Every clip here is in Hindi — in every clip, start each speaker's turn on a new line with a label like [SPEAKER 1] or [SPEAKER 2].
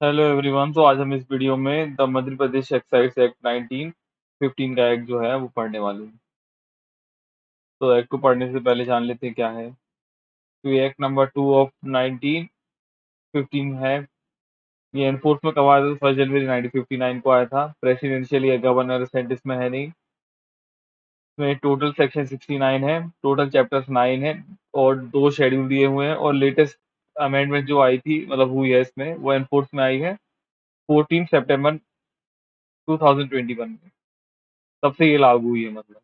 [SPEAKER 1] Hello everyone. तो आज हम इस वीडियो में the Madhya Pradesh excise act 1915 का एक्ट जो है वो पढ़ने वाले हैं। तो एक्ट को पढ़ने से पहले जान लेते हैं क्या है। तो ये एक्ट नंबर 2 ऑफ 1915 है। ये एनफोर्स में कब आया था? 1 जनवरी 1959 को आया था। प्रेसिडेंशियल या गवर्नर असेंट इसमें है नहीं। इसमें टोटल सेक्शन 69 है, टोटल चैप्टर्स 9 है और 2 शेड्यूल दिए हुए हैं। और लेटेस्ट अमेंडमेंट जो आई थी, मतलब हुई है इसमें, वो एनफोर्स में आई है 14 सितंबर 2021 में। तब से ये लागू हुई है मतलब।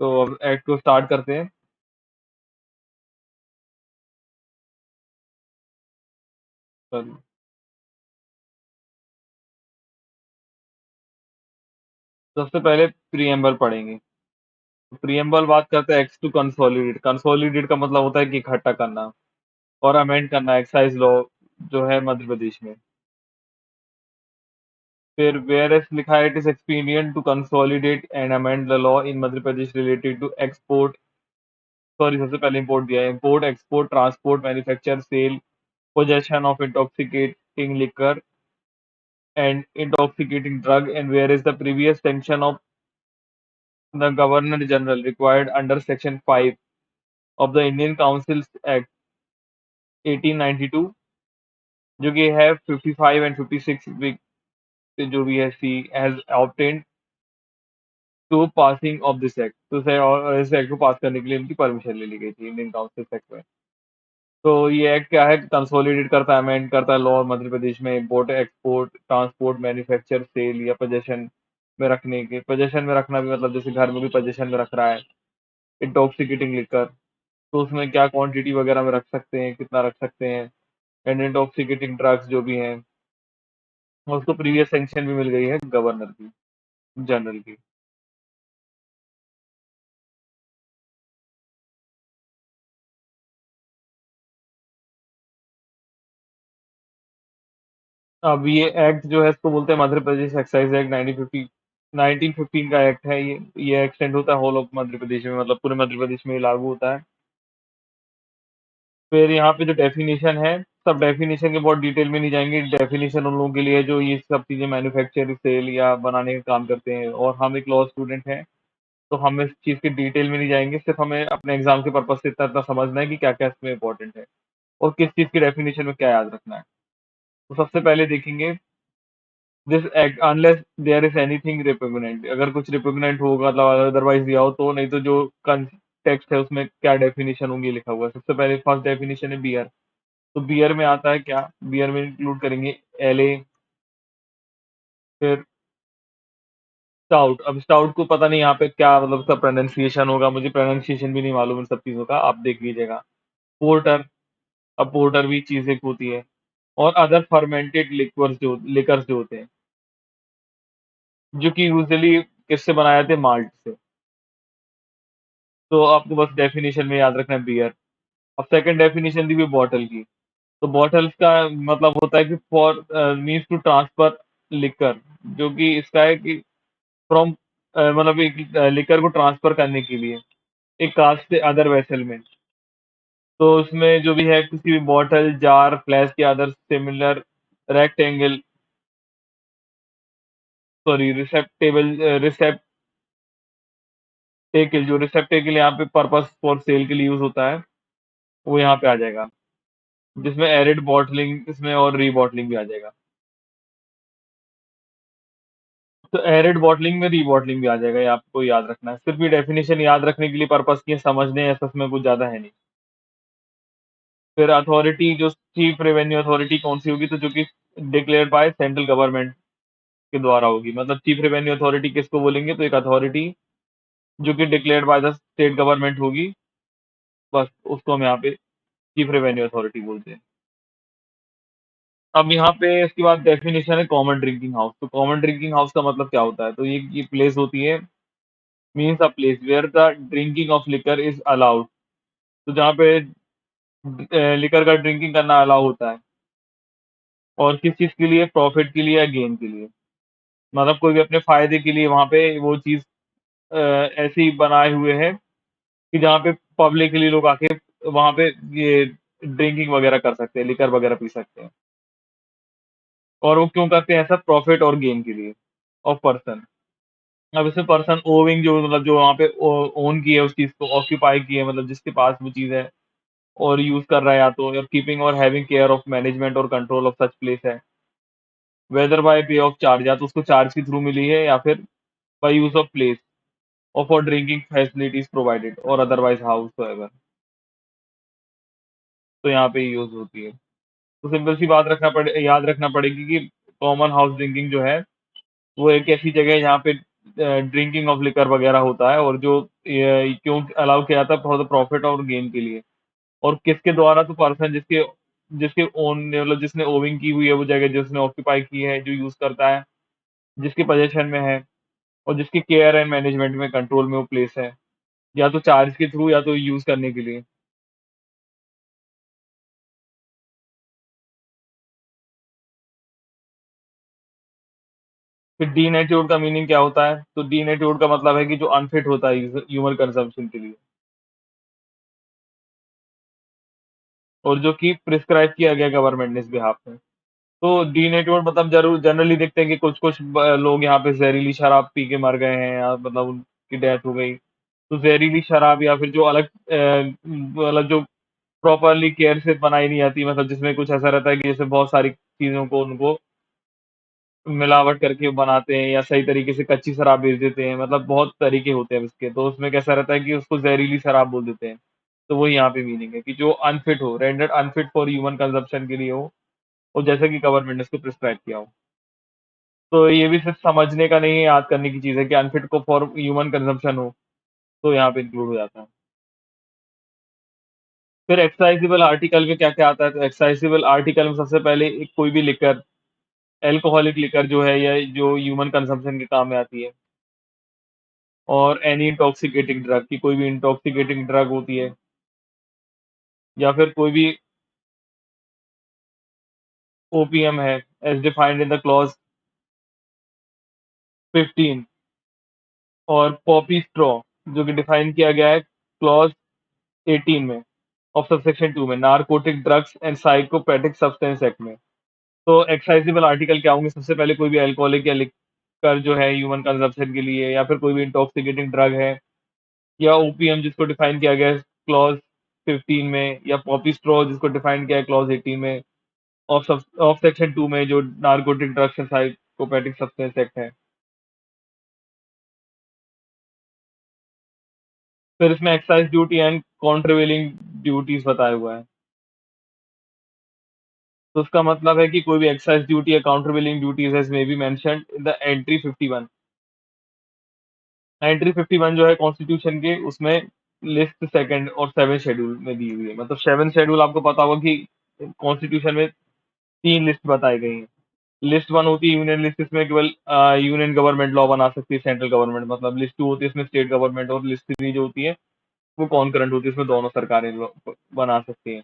[SPEAKER 1] तो अब एक्ट को स्टार्ट करते हैं। चलिए, सबसे पहले प्रीएम्बल पढ़ेंगे। प्रीएम्बल बात करते हैं एक्ट टू कंसोलिडेट। कंसोलिडेट का मतलब होता है कि इकट्ठा करना और अमेंड करना एक्साइज लॉ जो है मध्य प्रदेश में। फिर वेयर एस लिखा है, it is expedient to consolidate and amend the law in Madhya Pradesh related to export, sorry सबसे पहले इंपोर्ट दिया है, import, export, transport, manufacture, sale, possession of intoxicating liquor and intoxicating drug, and whereas the previous sanction of the Governor General required under Section 5 of the Indian Councils Act 1892, जो कि है 55 एंड 56 वीक पे जो भी है she has obtained to passing of this act. तो इस एक्ट को पास करने के लिए इनकी परमिशन ले ली गई थी इंडियन काउंसिल एक्ट में। तो ये एक्ट क्या है? कंसोलिडेट करता है, अमेंड करता है लॉ मध्य प्रदेश में import, export, transport, manufacture, sale या पोजेशन में रखने के। पोजेशन में रखना भी मतलब जैसे घर में भी पोजेशन में रख रहा है। इंटॉक्सिकेटिंग लिकर, तो उसमें क्या क्वांटिटी वगैरह में रख सकते हैं, कितना रख सकते हैं। एंड इंटॉक्सिकेटिंग ड्रग्स जो भी हैं, उसको प्रीवियस सैंक्शन भी मिल गई है गवर्नर की, जनरल की। अब ये एक्ट जो है इसको बोलते हैं मध्य प्रदेश एक्साइज एक्ट 1950, 1915 का एक्ट है ये एक्सटेंड होता है होल ऑफ मध्य प्रदेश में, मतलब पूरे मध्य प्रदेश में ये लागू होता है। फिर यहाँ पे जो डेफिनेशन है, सब डेफिनेशन के बहुत डिटेल में नहीं जाएंगे। डेफिनेशन उन लोगों के लिए जो ये सब चीजें मैन्युफैक्चर, सेल या बनाने का काम करते हैं, और हम एक लॉ स्टूडेंट हैं, तो हम इस चीज के डिटेल में नहीं जाएंगे। सिर्फ हमें अपने एग्जाम के पर्पज से इतना इतना समझना है कि क्या क्या इसमें इंपॉर्टेंट है और किस चीज की डेफिनेशन में क्या याद रखना है। तो सबसे पहले देखेंगे this act unless there is anything repugnant. अगर कुछ रिपुग्नेंट होगा, मतलब अदरवाइज दिया हो तो, नहीं तो जो टेक्स्ट है उसमें क्या डेफिनेशन होंगी लिखा हुआ है। सबसे पहले फर्स्ट डेफिनेशन है बियर। तो बियर में आता है क्या? बियर में इंक्लूड करेंगे एले। फिर स्टाउट। अब स्टाउट को पता नहीं यहाँ पे क्या मतलब उसका प्रोनाउंसिएशन होगा, मुझे प्रोनाउंसिएशन भी नहीं मालूम इन सब चीजों का, आप देख लीजिएगा। पोर्टर। अब पोर्टर भी चीज एक होती है। और अदर फर्मेंटेड लिकर्स जो होते हैं, जो कि यूजुअली किससे बनाए जाते हैं? माल्ट से। तो आपको बस डेफिनेशन में याद रखना है बियर। अब सेकंड डेफिनेशन दी हुई बॉटल की। तो बॉटल्स का मतलब होता है कि for means to transfer liquor, जो कि इसका है कि फ्रॉम, मतलब एक लिकर को ट्रांसफर करने के लिए एक कास्ट से अदर वेसल में। तो उसमें जो भी है, किसी भी बॉटल, जार, फ्लैश के other similar rectangle, sorry receptable, receptacle, जो रिसेप्टेकल यहाँ पे पर्पस फॉर सेल के लिए यूज होता है, वो यहाँ पे आ जाएगा, जिसमें एरिड बॉटलिंग इसमें और रीबॉटलिंग भी आ जाएगा। तो एरिड बॉटलिंग में रीबॉटलिंग भी आ जाएगा, ये आपको याद रखना है। सिर्फ ये डेफिनेशन याद रखने के लिए पर्पस की है, समझने ऐसा इसमें कुछ ज्यादा है नहीं। फिर अथॉरिटी, जो चीफ रेवेन्यू अथॉरिटी कौन सी होगी? तो जो कि डिक्लेयर्ड बाय सेंट्रल गवर्नमेंट के द्वारा होगी। मतलब चीफ रेवेन्यू अथॉरिटी किसको बोलेंगे? तो एक अथॉरिटी जो कि declared by the state government होगी, बस उसको हम यहाँ पे चीफ रेवेन्यू अथॉरिटी बोलते हैं। अब यहाँ पे इसके बाद डेफिनेशन है कॉमन ड्रिंकिंग हाउस। तो कॉमन ड्रिंकिंग हाउस का मतलब क्या होता है? तो ये प्लेस होती है, means a place where the drinking of liquor is allowed. तो जहाँ पे लिकर का ड्रिंकिंग करना अलाउ होता है, और किस चीज के लिए? प्रॉफिट के लिए या गेन के लिए। मतलब कोई भी अपने फायदे के लिए वहां पे वो चीज ऐसी बनाए हुए है कि जहाँ पे पब्लिकली लोग आके वहां पे ये ड्रिंकिंग वगैरह कर सकते हैं, लिकर वगैरह पी सकते हैं। और वो क्यों करते हैं ऐसा? प्रॉफिट और गेन के लिए ऑफ पर्सन। अब इसमें पर्सन ओविंग जो मतलब जो वहाँ पे ओन की है उस चीज को, ऑक्यूपाई की है, मतलब जिसके पास वो चीज है और यूज कर रहा है, या तो और कीपिंग और हैविंग केयर ऑफ मैनेजमेंट और कंट्रोल ऑफ सच प्लेस है, वेदर बाय पे ऑफ चार्ज, या तो उसको चार्ज के थ्रू मिली है या फिर बाय यूज ऑफ प्लेस और फॉर ड्रिंकिंग फैसिलिटीज प्रोवाइडेड और अदरवाइज हाउस एवर। तो यहाँ पे यूज होती है। तो सिंपल सी बात याद रखना पड़ेगी कि कॉमन हाउस ड्रिंकिंग जो है वो एक ऐसी जगह है जहाँ पे ड्रिंकिंग ऑफ लिकर वगैरह होता है, और जो क्यों अलाउ किया जाता है फॉर द प्रॉफिट और गेन के लिए। और किसके द्वारा? तो पर्सन जिसके जिसके ओन मतलब जिसने ओविंग की हुई है वो जगह, जिसने ऑक्यूपाई की है, जो यूज करता है, जिसके पोजेशन में है, और जिसकी केयर एंड मैनेजमेंट में कंट्रोल में वो प्लेस है, या तो चार्ज के थ्रू या तो यूज करने के लिए। फिर डीनेट्योर्ड का मीनिंग क्या होता है? तो डीनेट्योर्ड का मतलब है कि जो अनफिट होता है ह्यूमन कंजम्पशन के लिए, और जो कि प्रिस्क्राइब किया गया गवर्नमेंट ने इस बिहाफ में। तो डीनेट्योर्ड मतलब जरूर जनरली देखते हैं कि कुछ कुछ लोग यहाँ पे जहरीली शराब पी के मर गए हैं, या मतलब उनकी डेथ हो गई। तो जहरीली शराब या फिर जो अलग मतलब जो प्रॉपरली केयर से बनाई नहीं जाती, मतलब जिसमें कुछ ऐसा रहता है कि जैसे बहुत सारी चीजों को उनको मिलावट करके बनाते हैं, या सही तरीके से कच्ची शराब बेच देते हैं, मतलब बहुत तरीके होते हैं उसके। तो उसमें कैसा रहता है कि उसको जहरीली शराब बोल देते हैं। तो वो यहाँ पे मीनिंग है कि जो अनफिट हो, rendered unfit for human consumption के लिए हो, और जैसे कि गवर्नमेंट ने उसको प्रिस्क्राइब किया हो। तो ये भी सिर्फ समझने का नहीं है, याद करने की चीज है कि अनफिट को फॉर ह्यूमन कंजम्पशन हो तो यहाँ पे इंक्लूड हो जाता है। फिर एक्साइजेबल आर्टिकल में क्या क्या आता है? तो एक्साइजेबल आर्टिकल में सबसे पहले एक कोई भी लिकर, एल्कोहलिक लिकर जो है, या जो ह्यूमन कंजम्पशन के काम में आती है, और एनी इंटॉक्सिकेटिंग ड्रग की कोई भी इंटॉक्सिकेटिंग ड्रग होती है, या फिर कोई भी ओपीएम है as defined in the clause 15, और पॉपी स्ट्रॉ जो कि डिफाइन किया गया है क्लॉज 18 में ऑफ सबसेक्शन 2 में, नारकोटिक ड्रग्स एंड साइकोपेटिक सब्सटेंस एक्ट में। तो एक्साइजेबल आर्टिकल क्या होंगे? सबसे पहले कोई भी अल्कोहलिक या लिकर जो है ह्यूमन कंजम्पशन के लिए, या फिर कोई भी इंटॉक्सिकेटिंग ड्रग है, या ओपीएम जिसको डिफाइन किया गया है क्लॉज 15 में, या पॉपी स्ट्रॉ जिसको डिफाइन किया है क्लॉज 18 में ऑफ सेक्शन 2 में, जो नारकोटिक ड्रग्स एंड साइकोपेटिक सब्सटेंस एक्ट है। फिर इसमें excise duty and countervailing duties बताया हुआ है। तो उसका मतलब है कि कोई भी एक्साइज ड्यूटी या countervailing duties as may be mentioned in the entry 51। Entry 51 जो है कॉन्स्टिट्यूशन के, उसमें लिस्ट सेकंड और सेवन शेड्यूल में दी हुई है। मतलब सेवन शेड्यूल आपको पता होगा कि कॉन्स्टिट्यूशन में तीन लिस्ट बताई गई हैं। लिस्ट वन होती है यूनियन लिस्ट, इसमें केवल यूनियन गवर्नमेंट लॉ बना सकती है, सेंट्रल गवर्नमेंट। मतलब लिस्ट टू होती है इसमें स्टेट गवर्नमेंट, और लिस्ट थ्री जो होती है वो कॉन्करेंट होती है, इसमें दोनों सरकारें बना सकती हैं।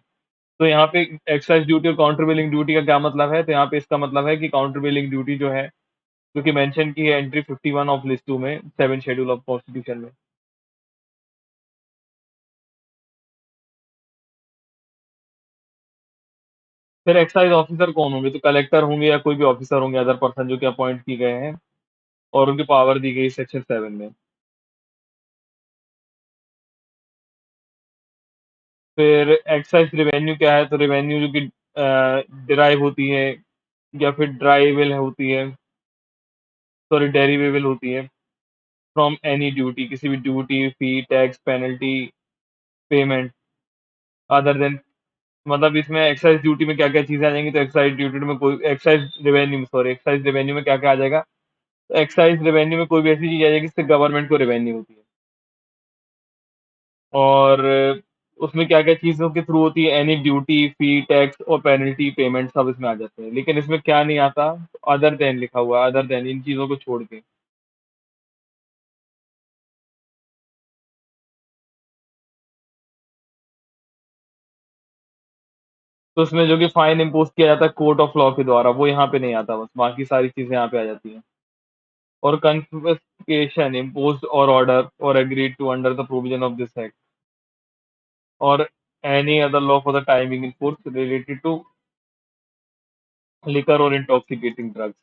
[SPEAKER 1] तो यहाँ पे एक्साइज ड्यूटी और काउंटर बिलिंग ड्यूटी का क्या मतलब है? तो यहाँ पे इसका मतलब है कि काउंटर बिलिंग ड्यूटी जो है, जो कि मेंशन की है एंट्री 51 ऑफ लिस्ट टू में, सेवन शेड्यूल ऑफ कॉन्स्टिट्यूशन में। फिर एक्साइज ऑफिसर कौन होंगे? तो कलेक्टर होंगे या कोई भी ऑफिसर होंगे, अदर पर्सन जो कि अपॉइंट की गए हैं और उनकी पावर दी गई सेक्शन 7 में। फिर एक्साइज रेवेन्यू क्या है? तो रेवेन्यू जो कि डिराइव होती है या फिर ड्राइवेबल होती है, सॉरी डेरिवेबल होती है फ्रॉम एनी ड्यूटी, किसी भी duty, fee, tax, penalty, payment other than. मतलब इसमें एक्साइज ड्यूटी में क्या क्या चीजें आ जाएंगी? तो एक्साइज ड्यूटी में कोई एक्साइज रेवेन्यू में क्या क्या आ जाएगा? तो एक्साइज रेवेन्यू में कोई भी ऐसी चीज आ जाएगी जिससे गवर्नमेंट को रेवेन्यू होती है, और उसमें क्या क्या चीजों के थ्रू होती है? एनी ड्यूटी, फी, टैक्स और पेनल्टी पेमेंट सब इसमें आ जाते हैं। लेकिन इसमें क्या नहीं आता? अदर देन लिखा हुआ है, अदर देन इन चीजों को छोड़ के। तो उसमें जो कि फाइन इम्पोज किया जाता है कोर्ट ऑफ लॉ के द्वारा, वो यहाँ पे नहीं आता, बस बाकी सारी चीजें यहाँ पे आ जाती हैं। और confiscation imposed or order or agreed to under the provision of this act. और any other law for the timing in force related to liquor or intoxicating drugs।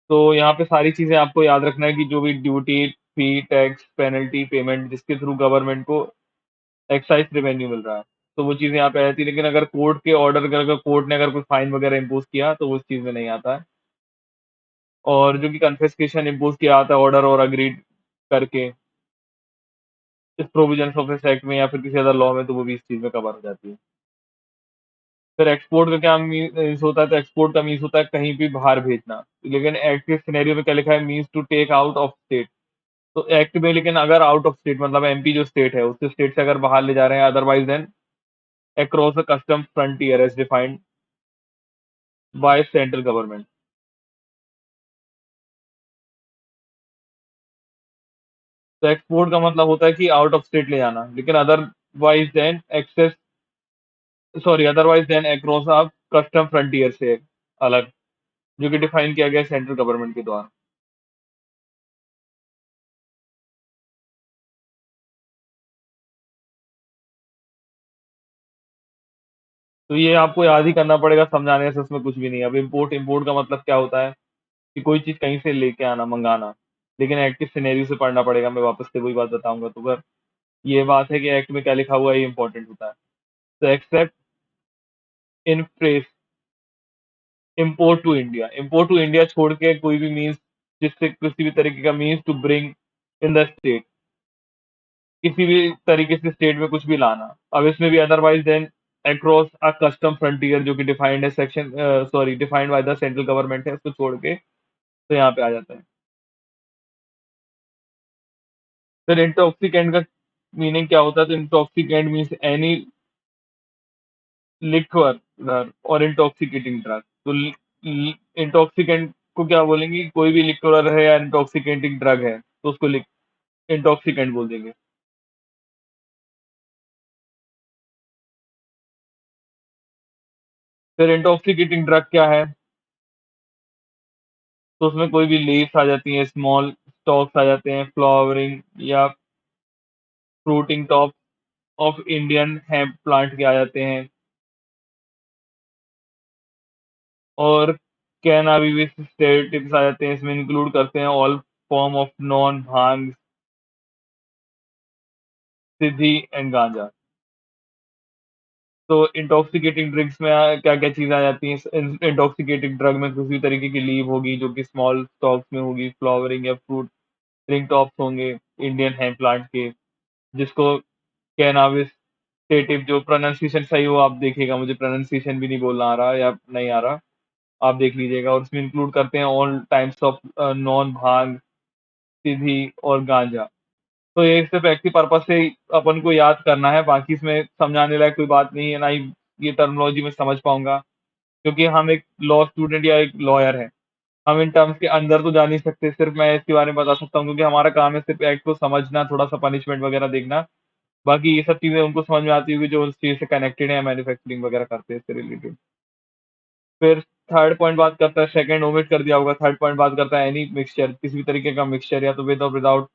[SPEAKER 1] तो यहाँ पे सारी चीजें आपको याद रखना है कि जो भी duty, fee, tax, penalty, payment जिसके थ्रू गवर्नमेंट को एक्साइज रेवेन्यू मिल रहा है, तो वो चीजें यहाँ पे आ जाती है। लेकिन अगर कोर्ट के ऑर्डर, अगर कोर्ट ने अगर कोई फाइन वगैरह इम्पोज किया तो वो उस चीज में नहीं आता है। और जो कि कन्फिस्केशन इम्पोज किया आता है ऑर्डर और अग्रीड करके इस प्रोविजंस ऑफ इस एक्ट में या फिर किसी अदर लॉ में, तो वो भी इस चीज में कवर हो जाती है। फिर एक्सपोर्ट का क्या मीन्स होता है, तो एक्सपोर्ट का मीन्स होता है कहीं भी बाहर भेजना। लेकिन एक्ट के सिनेरियो में क्या लिखा है, means to take out of state. तो एक्ट में लेकिन अगर आउट ऑफ स्टेट मतलब एमपी जो स्टेट है उससे स्टेट से अगर बाहर ले जा रहे हैं, otherwise than across the custom frontier as defined by central government. तो एक्सपोर्ट का मतलब होता है कि आउट ऑफ स्टेट ले जाना, लेकिन otherwise than access, sorry otherwise than across of custom frontier से अलग, जो कि डिफाइन किया गया सेंट्रल गवर्नमेंट के द्वारा। तो ये आपको याद ही करना पड़ेगा, समझाने से उसमें कुछ भी नहीं है। अब इम्पोर्ट, इम्पोर्ट का मतलब क्या होता है कि कोई चीज कहीं से लेके आना, मंगाना। लेकिन एक्ट के सिनेरियो से पढ़ना पड़ेगा, मैं वापस से वही बात बताऊंगा। तो अगर ये बात है कि एक्ट में क्या लिखा हुआ है, ये इंपॉर्टेंट होता है। तो except in phrase import to India, import to India छोड़ के कोई भी मीन्स जिससे किसी भी तरीके का means to bring in the state, किसी भी तरीके से स्टेट में कुछ भी लाना। अब इसमें भी otherwise than across a custom frontier, जो कि डिफाइंड है section, sorry defined by the central government है, उसको छोड़ के तो यहाँ पे आ जाता है। फिर इंटॉक्सिकेंट का मीनिंग क्या होता है, तो इंटॉक्सिकेंट मीन्स एनी लिक्वर और इंटॉक्सिकेटिंग ड्रग। तो इंटॉक्सिकेंट को क्या बोलेंगे, कोई भी लिक्वर है या इंटॉक्सिकेटिंग ड्रग है तो उसको इंटॉक्सिकेंट बोल देंगे। फिर इंटॉक्सिकेटिंग ड्रग क्या है, तो उसमें कोई भी लीव्स आ जाती हैं, स्मॉल स्टॉक्स आ जाते हैं, फ्लावरिंग या fruiting top of Indian hemp plant के आ जाते हैं, और कैनाबिस स्टेटिव्स आ जाते हैं। इसमें इंक्लूड करते हैं all form of non bhang, Siddhi and गांजा। तो इंटॉक्सिकेटिंग ड्रिंक्स में क्या क्या चीजें आ जाती हैं, इंटॉक्सिकेटिंग ड्रग में किसी तरीके की लीव होगी जो कि स्मॉल स्टॉक्स में होगी, फ्लावरिंग या फ्रूट रिंग टॉप्स होंगे इंडियन हेम्प प्लांट के, जिसको कैनाबिस सेटिव, जो प्रोनाउंसिएशन सही हो आप देखिएगा, मुझे प्रोनाउंसिएशन भी नहीं बोलना आ रहा या नहीं आ रहा, आप देख लीजिएगा। और इसमें इंक्लूड करते हैं ऑल टाइप्स ऑफ नॉन भांग, सीधी और गांजा। तो ये सिर्फ एक्टिव पर्पज से ही अपन को याद करना है, बाकी इसमें समझाने लायक कोई बात नहीं है, ना ही ये टर्मिनोलॉजी में समझ पाऊंगा, क्योंकि हम एक लॉ स्टूडेंट या एक लॉयर है। हम इन टर्म्स के अंदर तो जा नहीं सकते, सिर्फ मैं इसके बारे में बता सकता हूँ, क्योंकि हमारा काम है सिर्फ एक्ट को समझना, थोड़ा सा पनिशमेंट वगैरह देखना। बाकी ये सब चीजें उनको समझ में आती होगी जो उस चीज से कनेक्टेड है, मैन्युफैक्चरिंग वगैरह करते हैं इससे रिलेटेड। फिर थर्ड पॉइंट बात करता है, सेकंड ओमिट कर दिया होगा, थर्ड पॉइंट बात करता है एनी मिक्सचर, किसी भी तरीके का मिक्सचर, या तो with or without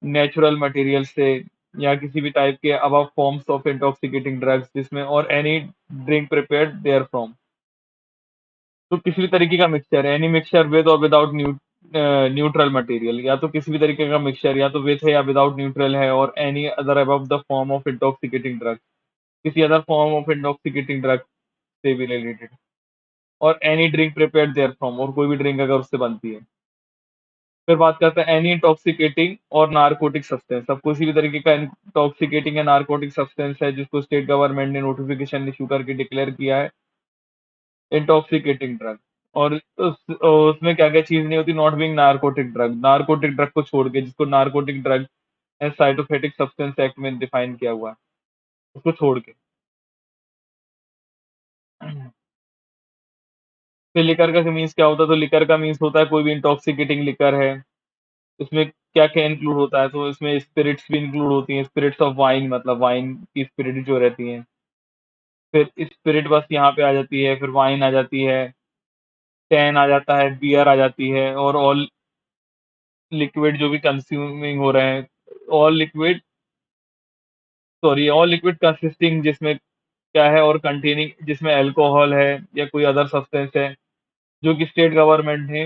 [SPEAKER 1] natural material से, या किसी भी टाइप के above forms of intoxicating drugs जिसमें, or any drink prepared there from. तो किसी भी तरीके का mixture, any mixture with or without neutral material, या तो किसी भी तरीके का मिक्सचर या तो विद है या विदाउट न्यूट्रल है, और any other above the form of intoxicating drug, किसी other form of intoxicating drug से भी रिलेटेड, और any drink prepared there from, और कोई भी ड्रिंक अगर उससे बनती है। फिर बात करते हैं एनी इंटॉक्सिकेटिंग और नारकोटिक सब्सटेंस। अब किसी भी तरीके का इंटॉक्सिकेटिंग या नारकोटिक सब्सटेंस है जिसको स्टेट गवर्नमेंट ने नोटिफिकेशन इशू करके डिक्लेयर किया है इंटॉक्सिकेटिंग ड्रग, और उसमें क्या क्या चीज नहीं होती, not being narcotic drug, narcotic drug को छोड़ के, जिसको narcotic drug and psychotropic substance act में डिफाइन किया हुआ है, उसको छोड़ के। फिर लिकर का मीन्स क्या होता है, तो लिकर का मीन्स होता है कोई भी इंटॉक्सिकेटिंग लिकर है। इसमें क्या क्या इंक्लूड होता है, तो इसमें स्पिरिट्स भी इंक्लूड होती हैं, स्पिरिट्स ऑफ वाइन मतलब वाइन की स्पिरिट जो रहती हैं। फिर स्पिरिट बस यहाँ पे आ जाती है, फिर वाइन आ जाती है, टैन आ जाता है, बियर आ जाती है, और ऑल लिक्विड जो भी कंज्यूमिंग हो रहे हैं, all liquid sorry all liquid consisting जिसमें क्या है और कंटेनिंग जिसमें अल्कोहल है या कोई अदर सब्सटेंस है, जो कि स्टेट गवर्नमेंट ने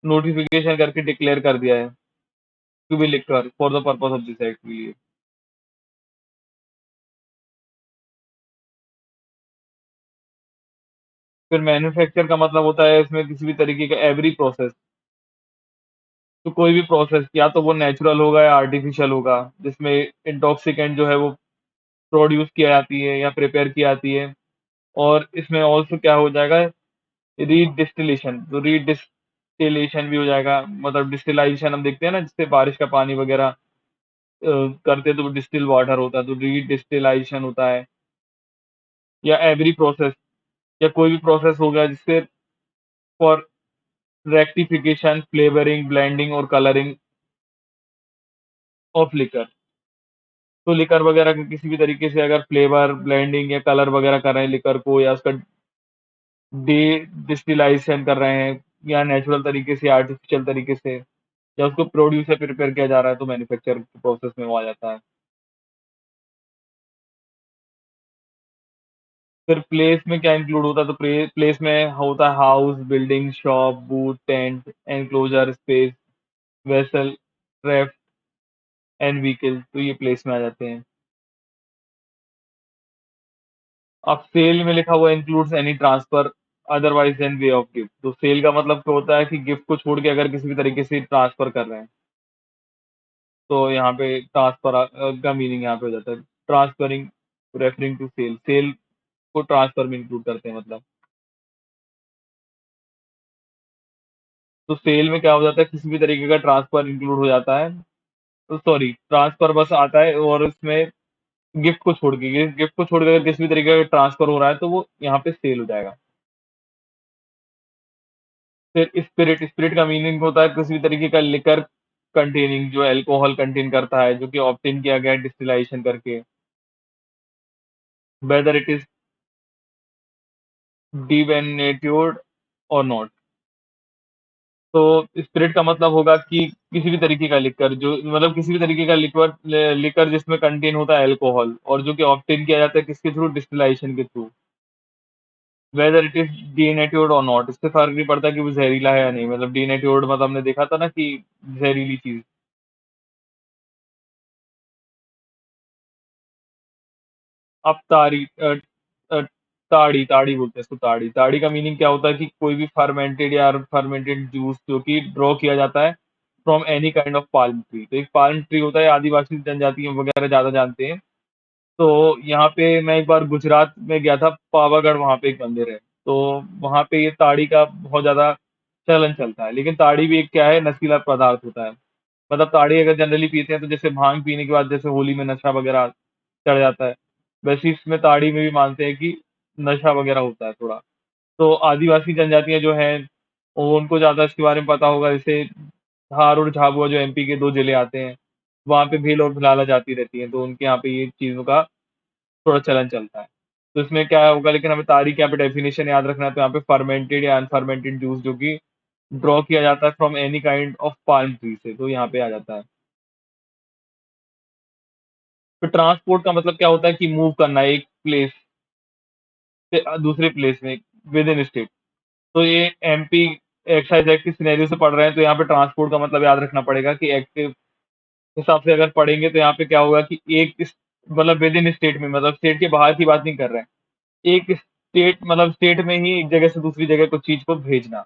[SPEAKER 1] नोटिफिकेशन करके डिक्लेयर कर दिया है to be liquor for the purpose of this act के लिए। फिर मैन्युफैक्चर का मतलब होता है इसमें किसी भी तरीके का एवरी प्रोसेस, तो कोई भी प्रोसेस या तो वो नेचुरल होगा या आर्टिफिशियल होगा, जिसमें इंटॉक्सिकेंट जो है वो प्रोड्यूस किया जाती है या प्रिपेयर की जाती है। और इसमें ऑल्सो क्या हो जाएगा, रीडिस्टिलेशन, तो रीडिस्टिलेशन भी हो जाएगा, मतलब डिस्टिलाइजेशन हम देखते हैं ना, जिससे बारिश का पानी वगैरह करते हैं तो वो डिस्टिल वाटर होता है, तो रीडिस्टिलाइजेशन होता है। या एवरी प्रोसेस, या कोई भी प्रोसेस हो गया जिससे फॉर रेक्टिफिकेशन, फ्लेवरिंग, ब्लेंडिंग और कलरिंग ऑफ लिकर। तो लिकर वगैरह के किसी भी तरीके से अगर फ्लेवर, ब्लेंडिंग या कलर वगैरह कर रहे हैं लिकर को, या उसका डी डिस्टिलाइजेशन कर रहे हैं, या नेचुरल तरीके से, आर्टिफिशियल तरीके से, या उसको प्रोड्यूस या प्रिपेयर किया जा रहा है, तो मैन्युफैक्चर प्रोसेस में वो आ जाता है। फिर प्लेस में क्या इंक्लूड होता है, तो प्लेस में होता है house, building, shop, booth, tent, enclosure space, vessel, craft and vehicle, तो ये प्लेस में आ जाते हैं। अब सेल में लिखा हुआ includes any transfer otherwise than way of gift, तो सेल का मतलब क्या होता है कि गिफ्ट को छोड़ के अगर किसी भी तरीके से ट्रांसफर कर रहे हैं, तो यहाँ पे ट्रांसफर का मीनिंग यहाँ पे हो जाता है transferring, referring to sale, sale को ट्रांसफर में इंक्लूड करते हैं मतलब। तो सेल में क्या हो जाता है, किसी भी तरीके का ट्रांसफर इंक्लूड हो जाता है, तो सॉरी ट्रांसफर बस आता है, और उसमें गिफ्ट को छोड़ के, गिफ्ट को छोड़ के अगर किसी भी तरीके का ट्रांसफर हो रहा है तो वो यहाँ पे सेल हो जाएगा। फिर स्पिरिट, स्पिरिट का मीनिंग होता है किसी भी तरीके का लिकर कंटेनिंग, जो अल्कोहल कंटेन करता है, जो कि ऑब्टेन किया गया है डिस्टिलाइजेशन करके, वेदर इट इज डिवेनेट्योर्ड और नॉट। तो स्पिरिट का मतलब होगा कि किसी भी तरीके का लिकर, जो मतलब किसी भी तरीके का लिक्वर, लिकर जिसमें कंटेन होता है अल्कोहल, और जो कि ऑब्टेन किया जाता है किसके थ्रू, डिस्टिलाइजेशन के थ्रू। वेदर इट इज डीनेट्योर्ड और नॉट, इससे फर्क नहीं पड़ता कि वो जहरीला है या नहीं, मतलब डीनेट्योर्ड मतलब हमने देखा था ना कि जहरीली चीज। अब अ, ताड़ी, ताड़ी बोलते हैं इसको, ताड़ी, ताड़ी का मीनिंग क्या होता है कि कोई भी फर्मेंटेड या फर्मेंटेड जूस जो कि ड्रॉ किया जाता है from any kind of palm tree, तो एक पाल्म ट्री होता है, आदिवासी जनजाति वगैरह ज्यादा जानते हैं। तो यहाँ पे मैं एक बार गुजरात में गया था, पावागढ़, वहाँ पे एक मंदिर है, तो वहाँ पे ये ताड़ी का बहुत ज्यादा चलन चलता है। लेकिन ताड़ी भी एक क्या है, नशीला पदार्थ होता है, मतलब ताड़ी अगर जनरली पीते हैं तो जैसे भांग पीने के बाद जैसे होली में नशा वगैरह चढ़ जाता है, वैसे इसमें ताड़ी में भी मानते हैं कि नशा वगैरह होता है थोड़ा। तो आदिवासी जनजातियां जो हैं, वो उनको ज्यादा इसके बारे में पता होगा, जैसे धार और झाबुआ जो एमपी के दो जिले आते हैं, वहाँ पे भेल और भुलाला जाती रहती है, तो उनके यहाँ पे ये चीजों का थोड़ा चलन चलता है। तो इसमें क्या होगा, लेकिन हमें तारीख यहाँ पे डेफिनेशन याद रखना है, तो यहाँ पे फर्मेंटेड या अनफर्मेंटेड जूस जो कि ड्रॉ किया जाता है from any kind of palm tree से, तो यहाँ पे आ जाता है। तो ट्रांसपोर्ट का मतलब क्या होता है कि मूव करना है एक प्लेस से दूसरे प्लेस में विद इन स्टेट। तो ये एमपी एक्साइज एक्ट की सिनेरियो से पढ़ रहे हैं, तो यहाँ पे ट्रांसपोर्ट का मतलब याद रखना पड़ेगा कि एक्ट के हिसाब से अगर पढ़ेंगे तो यहाँ पे क्या होगा कि मतलब विद इन स्टेट में, मतलब स्टेट के बाहर की बात नहीं कर रहे हैं, एक स्टेट मतलब स्टेट में ही एक जगह से दूसरी जगह कुछ चीज को भेजना,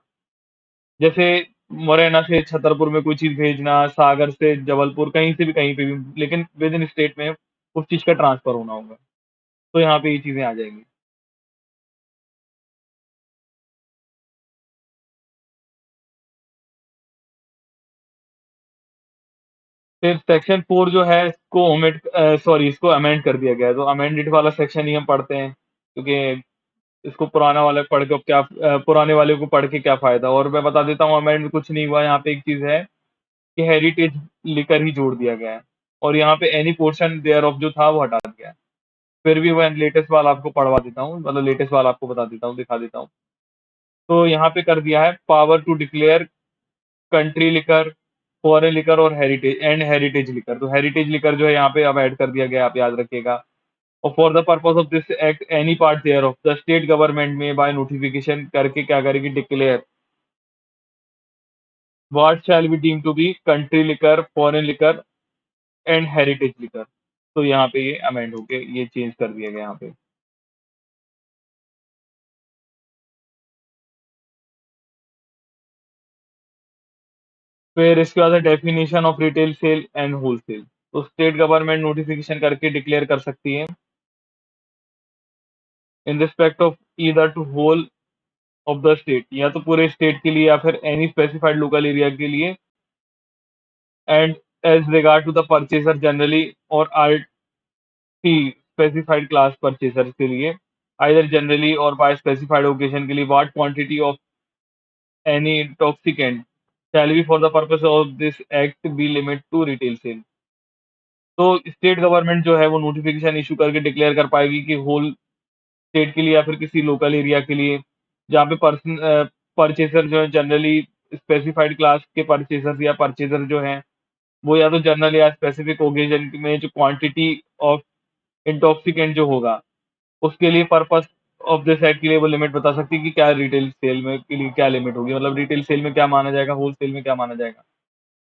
[SPEAKER 1] जैसे मुरैना से छतरपुर में कोई चीज भेजना, सागर से जबलपुर, कहीं से भी कहीं पे भी, लेकिन विद इन स्टेट में उस चीज का ट्रांसफर होना होगा, तो यहाँ पे ये चीजें आ जाएंगी। फिर सेक्शन 4 जो है इसको ओमिट सॉरी इसको अमेंड कर दिया गया है, तो अमेंडेड वाला सेक्शन ही हम पढ़ते हैं, क्योंकि इसको पुराना वाले पढ़ के अब क्या, पुराने वाले को पढ़ के क्या फायदा। और मैं बता देता हूँ अमेंड कुछ नहीं हुआ, यहाँ पे एक चीज है कि हेरिटेज लिकर ही जोड़ दिया गया है, और यहाँ पे एनी पोर्शन देयर ऑफ जो था वो हटा दिया है। फिर भी मैं लेटेस्ट वाला आपको पढ़वा देता हूँ, मतलब लेटेस्ट वाला आपको बता देता हूँ, दिखा देता हूँ। तो यहाँ पे कर दिया है power to declare country liquor, foreign liquor और हेरिटेज लिकर। तो हेरिटेज लिकर जो है यहाँ पे अब ऐड कर दिया गया है, आप याद रखिएगा। और for the purpose of this act any part there of the state government में बाय नोटिफिकेशन करके क्या करेगी, declare what shall be deem to be country liquor, foreign liquor and heritage liquor. तो यहाँ पे ये अमेंड होके ये चेंज कर दिया गया यहाँ पे। फिर इसके बाद है definition of retail sale and wholesale. तो स्टेट गवर्नमेंट नोटिफिकेशन करके डिक्लेयर कर सकती है in respect of either to whole of the state, या तो पूरे स्टेट के लिए या फिर एनी स्पेसिफाइड लोकल एरिया के लिए, and as regard to the purchaser generally or or to specified class purchaser के लिए, either generally or by specified occasion के लिए, what quantity of any intoxicant shall be for the purpose of this act be limit to retail sale। तो स्टेट गवर्नमेंट जो है वो नोटिफिकेशन इशू करके डिक्लेयर कर पाएगी कि होल स्टेट के लिए या फिर किसी लोकल एरिया के लिए, जहाँ पे पर्सन परचेसर जो है जनरली स्पेसिफाइड क्लास के परचेसर या परचेसर जो हैं वो या तो जनरल या स्पेसिफिक ओकेजन में जो क्वांटिटी ऑफ इंटॉक्सिकेंट जो होगा उसके लिए पर्पस ऑफ दिस एक्ट के लिए वो लिमिट बता सकती है कि क्या रिटेल सेल में के लिए क्या लिमिट होगी, मतलब रिटेल सेल में क्या माना जाएगा, होल सेल में क्या माना जाएगा।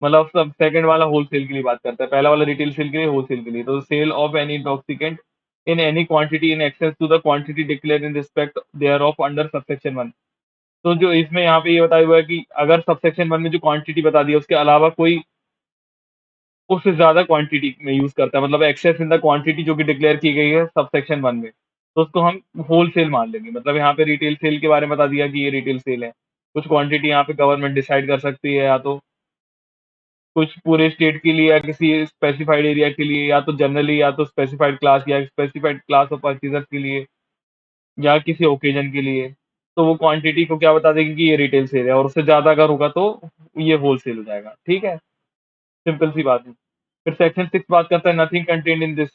[SPEAKER 1] मतलब सब सेकंड वाला होलसेल के लिए बात करता है, पहला वाला रिटेल सेल के लिए, होलसेल के लिए। तो sale of any intoxicant in any quantity in excess to the quantity declare in respect there of under subsection 1। तो जो इसमें यहाँ पे ये बताया हुआ है कि अगर सबसेक्शन 1 में जो क्वांटिटी बता दी है उसके अलावा कोई उससे ज्यादा क्वांटिटी में यूज करता है, मतलब एक्सेस इन द क्वांटिटी जो कि डिक्लेयर की गई है सबसेक्शन 1 में, तो उसको हम होलसेल मान लेंगे। मतलब यहाँ पे रिटेल सेल के बारे में बता दिया कि ये रिटेल सेल है। कुछ क्वांटिटी यहाँ पे गवर्नमेंट डिसाइड कर सकती है, या तो कुछ पूरे स्टेट के लिए या किसी स्पेसिफाइड एरिया के लिए, या तो जनरली या तो स्पेसिफाइड क्लास या स्पेसिफाइड क्लास ऑफ परचेजर्स के लिए, या किसी ओकेजन के लिए। तो वो क्वांटिटी को क्या बता देगी कि ये रिटेल सेल है, और उससे ज़्यादा अगर होगा तो ये होलसेल हो जाएगा। ठीक है? सिंपल सी बात है। फिर सेक्शन 6 बात करता है nothing contained in this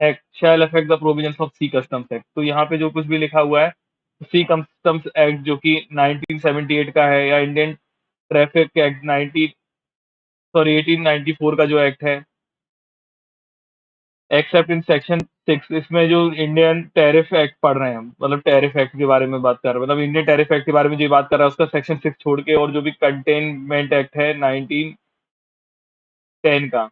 [SPEAKER 1] act shall affect the provisions of sea customs act. तो यहाँ पे जो कुछ भी लिखा हुआ है, सी कस्टम्स एक्ट जो कि 1978 का है, या इंडियन ट्रैफिक एक्ट 90 सॉरी 1894 का जो एक्ट है, एक्सेप्ट इन सेक्शन 6, इसमें जो इंडियन टैरिफ एक्ट पढ़ रहे हैं हम, मतलब टैरिफ एक्ट के बारे में बात कर रहे हैं, मतलब इंडियन टैरिफ एक्ट के बारे में जो बात कर रहा है उसका सेक्शन 6 छोड़ के, और जो भी कंटेनमेंट एक्ट है 1910 का,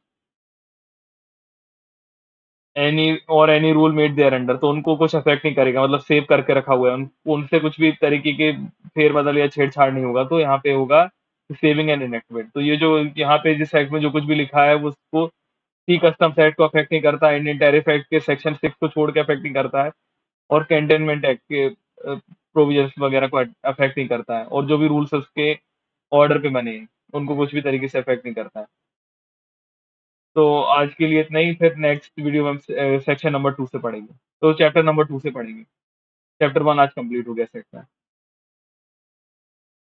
[SPEAKER 1] any rule made there under, तो उनको कुछ अफेक्ट नहीं करेगा, मतलब सेव करके रखा हुआ है उनसे कुछ भी तरीके के फेरबदल या छेड़छाड़ नहीं होगा। तो यहाँ पे होगा सेविंग एंड इनेक्टमेंट। तो ये जो यहाँ पे जिस एक्ट में जो कुछ भी लिखा है वो उसको सी कस्टम्स एक्ट को अफेक्ट नहीं करता, इंडियन टैरिफ एक्ट के सेक्शन 6 को छोड़ के अफेक्ट नहीं करता है, और कैंटोनमेंट एक्ट के प्रोविजंस वगैरह को अफेक्ट नहीं करता है, और जो भी रूल्स उसके ऑर्डर पे बने हैं उनको कुछ भी तरीके से अफेक्ट नहीं करता है। तो आज के लिए इतना ही, फिर नेक्स्ट वीडियो में हम सेक्शन नंबर 2 से पढ़ेंगे, तो चैप्टर नंबर 2 से पढ़ेंगे। चैप्टर 1 आज कंप्लीट हो गया सेक्शन।